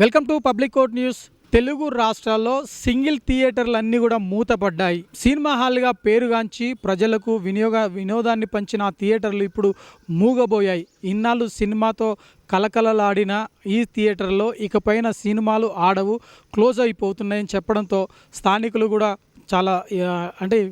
Welcome to public court news. Telugu రాష్ట్రాల్లో single థియేటర్లన్నీ కూడా మూతపడ్డాయి. Cinema హాల్గా పేరుగాంచి ప్రజలకు వినోదాన్ని పంచిన ఆ థియేటర్లు ఇప్పుడు మూగబోయాయి. ఇన్నాళ్ళు సినిమాతో కలకలలాడిన ఈ థియేటర్లో ఇకపైన సినిమాలు ఆడవు, క్లోజ్ అయిపోతున్నాయని చెప్పడంతో స్థానికులు కూడా చాలా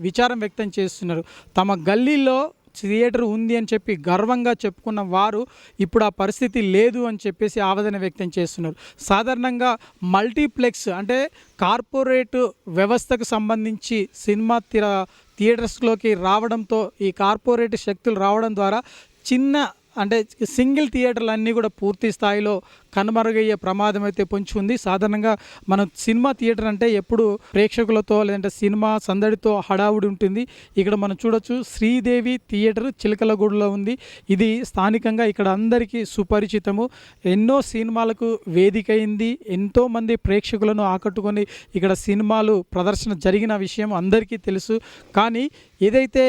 విచారం వ్యక్తం చేస్తున్నారు. తమ గల్లీలో థియేటర్ ఉంది అని చెప్పి గర్వంగా చెప్పుకున్న వారు ఇప్పుడు ఆ పరిస్థితి లేదు అని చెప్పేసి ఆవేదన వ్యక్తం చేస్తున్నారు. సాధారణంగా మల్టీప్లెక్స్ అంటే కార్పొరేట్ వ్యవస్థకు సంబంధించి సినిమా థియేటర్స్లోకి రావడంతో ఈ కార్పొరేట్ శక్తులు రావడం ద్వారా సింగిల్ థియేటర్లు అన్నీ కూడా పూర్తి స్థాయిలో కనుమరుగయ్యే ప్రమాదం అయితే పొంచి ఉంది. సాధారణంగా మనం సినిమా థియేటర్ అంటే ఎప్పుడు ప్రేక్షకులతో లేదంటే సినిమా సందడితో హడావుడి ఉంటుంది. ఇక్కడ మనం చూడొచ్చు శ్రీదేవి థియేటర్ చిలకలగూడలో ఉంది. ఇది స్థానికంగా ఇక్కడ అందరికీ సుపరిచితము. ఎన్నో సినిమాలకు వేదిక అయింది. ఎంతోమంది ప్రేక్షకులను ఆకట్టుకొని ఇక్కడ సినిమాలు ప్రదర్శన జరిగిన విషయం అందరికీ తెలుసు. కానీ ఏదైతే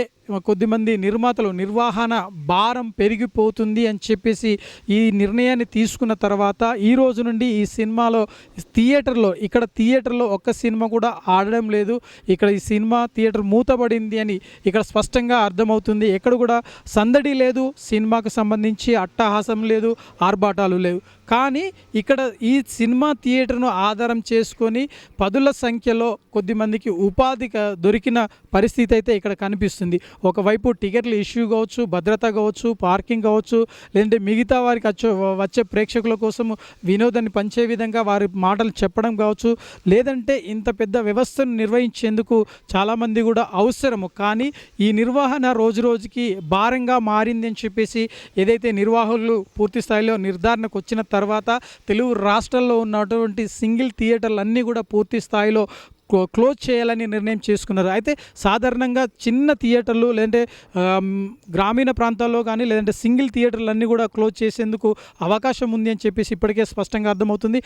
కొద్దిమంది నిర్మాతలు నిర్వహణ భారం పెరిగిపోతుంది అని చెప్పేసి ఈ నిర్ణయాన్ని తీసుకున్న తర్వాత ఈ రోజు నుండి ఈ సినిమాలో థియేటర్లో ఒక్క సినిమా కూడా ఆడడం లేదు. ఇక్కడ ఈ సినిమా థియేటర్ మూతపడింది అని ఇక్కడ స్పష్టంగా అర్థమవుతుంది. ఎక్కడ కూడా సందడి లేదు, సినిమాకు సంబంధించి అట్టహాసం లేదు, ఆర్భాటాలు లేవు. కానీ ఇక్కడ ఈ సినిమా థియేటర్ను ఆధారం చేసుకొని పదుల సంఖ్యలో కొద్దిమందికి ఉపాధి దొరికిన పరిస్థితి అయితే ఇక్కడ కనిపిస్తుంది. ఒకవైపు టికెట్ల ఇష్యూ కావచ్చు, భద్రత కావచ్చు, పార్కింగ్ కావచ్చు, లేదంటే మిగతా వారికి వచ్చే ప్రేక్షకుల కోసం వినోదాన్ని పంచే విధంగా వారి మాటలు చెప్పడం కావచ్చు, లేదంటే ఇంత పెద్ద వ్యవస్థను నిర్వహించేందుకు చాలామంది కూడా అవసరము. కానీ ఈ నిర్వహణ రోజు రోజుకి భారంగా మారింది అని చెప్పేసి ఏదైతే నిర్వాహకులు పూర్తి స్థాయిలో నిర్ధారణకు వచ్చిన తర్వాత తెలుగు రాష్ట్రాల్లో ఉన్నటువంటి సింగిల్ థియేటర్లు అన్నీ కూడా పూర్తి స్థాయిలో క్లోజ్ చేయాలని నిర్ణయం చేసుకున్నారు. అయితే సాధారణంగా చిన్న థియేటర్లు లేదంటే గ్రామీణ ప్రాంతాల్లో కానీ లేదంటే సింగిల్ థియేటర్లు అన్నీ కూడా క్లోజ్ చేసేందుకు అవకాశం ఉంది అని చెప్పేసి ఇప్పటికే స్పష్టంగా అర్థమవుతుంది.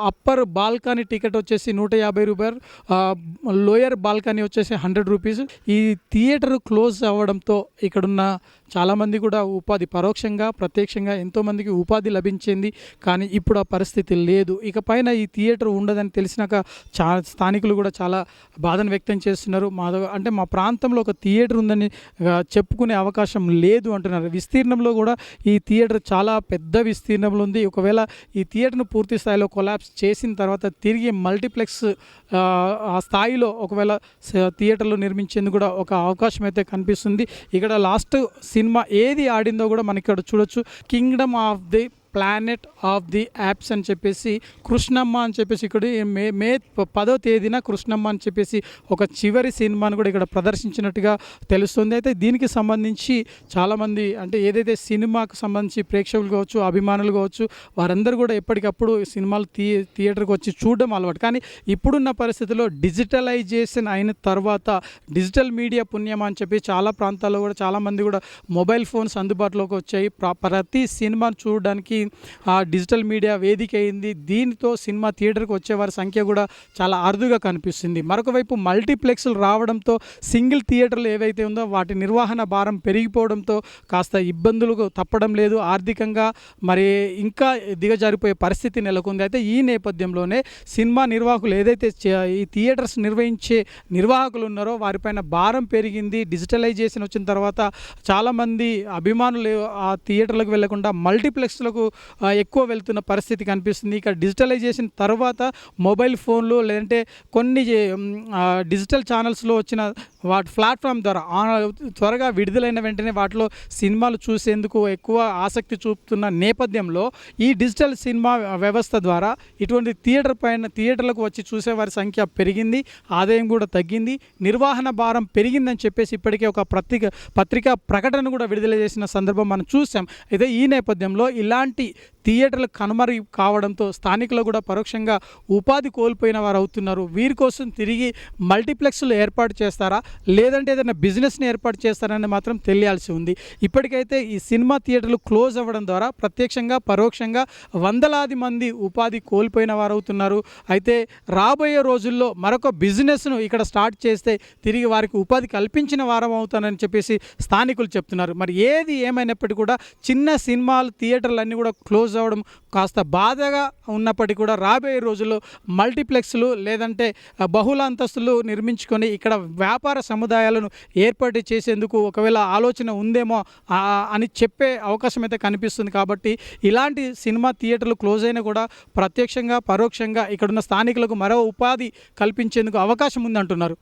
అప్పర్ బాల్కనీ టికెట్ వచ్చేసి 150 రూపాయలు, లోయర్ బాల్కనీ వచ్చేసి 100 రూపీస్. ఈ థియేటర్ క్లోజ్ అవ్వడంతో ఇక్కడున్న చాలామంది కూడా ఉపాధి పరోక్షంగా ప్రత్యక్షంగా ఎంతోమందికి ఉపాధి లభించింది. కానీ ఇప్పుడు ఆ పరిస్థితి లేదు. ఇకపైన ఈ థియేటర్ ఉండదని తెలిసినాక స్థానికులు కూడా చాలా బాధను వ్యక్తం చేస్తున్నారు. మా ప్రాంతంలో ఒక థియేటర్ ఉందని చెప్పుకునే అవకాశం లేదు అంటున్నారు. విస్తీర్ణంలో కూడా ఈ థియేటర్ చాలా పెద్ద విస్తీర్ణంలో ఉంది. ఒకవేళ ఈ థియేటర్ను పూర్తి స్థాయిలో కొలాప్స్ చేసిన తర్వాత తిరిగి మల్టీప్లెక్స్ ఆ స్థాయిలో ఒకవేళ థియేటర్లు నిర్మించేందుకు కూడా ఒక అవకాశం అయితే కనిపిస్తుంది. ఇక్కడ లాస్ట్ సినిమా ఏది ఆడిందో కూడా మనకి ఇక్కడ చూడొచ్చు. Kingdom of the planet of the apps అని చెప్పేసి కృష్ణమ్మ అని చెప్పేసి ఇక్కడ మే 10వ తేదీన కృష్ణమ్మ అని చెప్పేసి ఒక చివరి సినిమాను కూడా ఇక్కడ ప్రదర్శించినట్టుగా తెలుస్తుంది. అయితే దీనికి సంబంధించి చాలామంది ఏదైతే సినిమాకు సంబంధించి ప్రేక్షకులు కావచ్చు, అభిమానులు కావచ్చు, వారందరూ కూడా ఎప్పటికప్పుడు సినిమాలు థియేటర్కి వచ్చి చూడడం అలవాటు. కానీ ఇప్పుడున్న పరిస్థితుల్లో డిజిటలైజేషన్ అయిన తర్వాత డిజిటల్ మీడియా పుణ్యమా అని చెప్పి చాలా ప్రాంతాల్లో కూడా చాలామంది కూడా మొబైల్ ఫోన్స్ అందుబాటులోకి వచ్చాయి. ప్రతి సినిమాను చూడడానికి ఆ డిజిటల్ మీడియా వేదిక అయింది. దీనితో సినిమా థియేటర్కి వచ్చేవారి సంఖ్య కూడా చాలా అరుదుగా కనిపిస్తుంది. మరొక వైపు మల్టీప్లెక్స్లు రావడంతో సింగిల్ థియేటర్లు ఏవైతే ఉందో వాటి నిర్వహణ భారం పెరిగిపోవడంతో కాస్త ఇబ్బందులు తప్పడం లేదు. ఆర్థికంగా మరి ఇంకా దిగజారిపోయే పరిస్థితి నెలకొంది. అయితే ఈ నేపథ్యంలోనే సినిమా నిర్వాహకులు ఏదైతే ఈ థియేటర్స్ నిర్వహించే నిర్వాహకులు ఉన్నారో వారిపైన భారం పెరిగింది. డిజిటలైజేషన్ వచ్చిన తర్వాత చాలామంది అభిమానులు ఆ థియేటర్లకు వెళ్లకుండా మల్టీప్లెక్స్లకు ఎక్కువ వెళ్తున్న పరిస్థితి కనిపిస్తుంది. ఇక డిజిటలైజేషన్ తర్వాత మొబైల్ ఫోన్లు లేదంటే కొన్ని డిజిటల్ ఛానల్స్లో వచ్చిన వాటి ప్లాట్ఫామ్ ద్వారా త్వరగా విడుదలైన వెంటనే వాటిలో సినిమాలు చూసేందుకు ఎక్కువ ఆసక్తి చూపుతున్న నేపథ్యంలో ఈ డిజిటల్ సినిమా వ్యవస్థ ద్వారా ఇటువంటి థియేటర్లకు వచ్చి చూసేవారి సంఖ్య పెరిగింది, ఆదాయం కూడా తగ్గింది, నిర్వహణ భారం పెరిగిందని చెప్పేసి ఇప్పటికే ఒక పత్రికా ప్రకటన కూడా విడుదల చేసిన సందర్భం మనం చూసాం. అయితే ఈ నేపథ్యంలో ఇలాంటి థియేటర్లు కనుమరుగు కావడంతో స్థానికులు కూడా పరోక్షంగా ఉపాధి కోల్పోయిన వారు అవుతున్నారు. వీరి కోసం తిరిగి మల్టీప్లెక్స్లు ఏర్పాటు చేస్తారా లేదంటే ఏదైనా బిజినెస్ని ఏర్పాటు చేస్తారని మాత్రం తెలియాల్సి ఉంది. ఇప్పటికైతే ఈ సినిమా థియేటర్లు క్లోజ్ అవ్వడం ద్వారా ప్రత్యక్షంగా పరోక్షంగా వందలాది మంది ఉపాధి కోల్పోయిన వారు అవుతున్నారు. అయితే రాబోయే రోజుల్లో మరొక బిజినెస్ను ఇక్కడ స్టార్ట్ చేస్తే తిరిగి వారికి ఉపాధి కల్పించిన వారం అవుతానని చెప్పేసి స్థానికులు చెప్తున్నారు. మరి ఏది ఏమైనప్పటికీ కూడా చిన్న సినిమాలు థియేటర్లు అన్నీ కూడా క్లోజ్ క్లోజ్ అవ్వడం కాస్త బాధగా ఉన్నప్పటికీ కూడా రాబోయే రోజుల్లో మల్టీప్లెక్స్లు లేదంటే బహుళ అంతస్తులు నిర్మించుకొని ఇక్కడ వ్యాపార సముదాయాలను ఏర్పాటు చేసేందుకు ఒకవేళ ఆలోచన ఉందేమో అని చెప్పే అవకాశం అయితే కనిపిస్తుంది. కాబట్టి ఇలాంటి సినిమా థియేటర్లు క్లోజ్ అయినా కూడా ప్రత్యక్షంగా పరోక్షంగా ఇక్కడున్న స్థానికులకు మరో ఉపాధి కల్పించేందుకు అవకాశం ఉంది అంటున్నారు.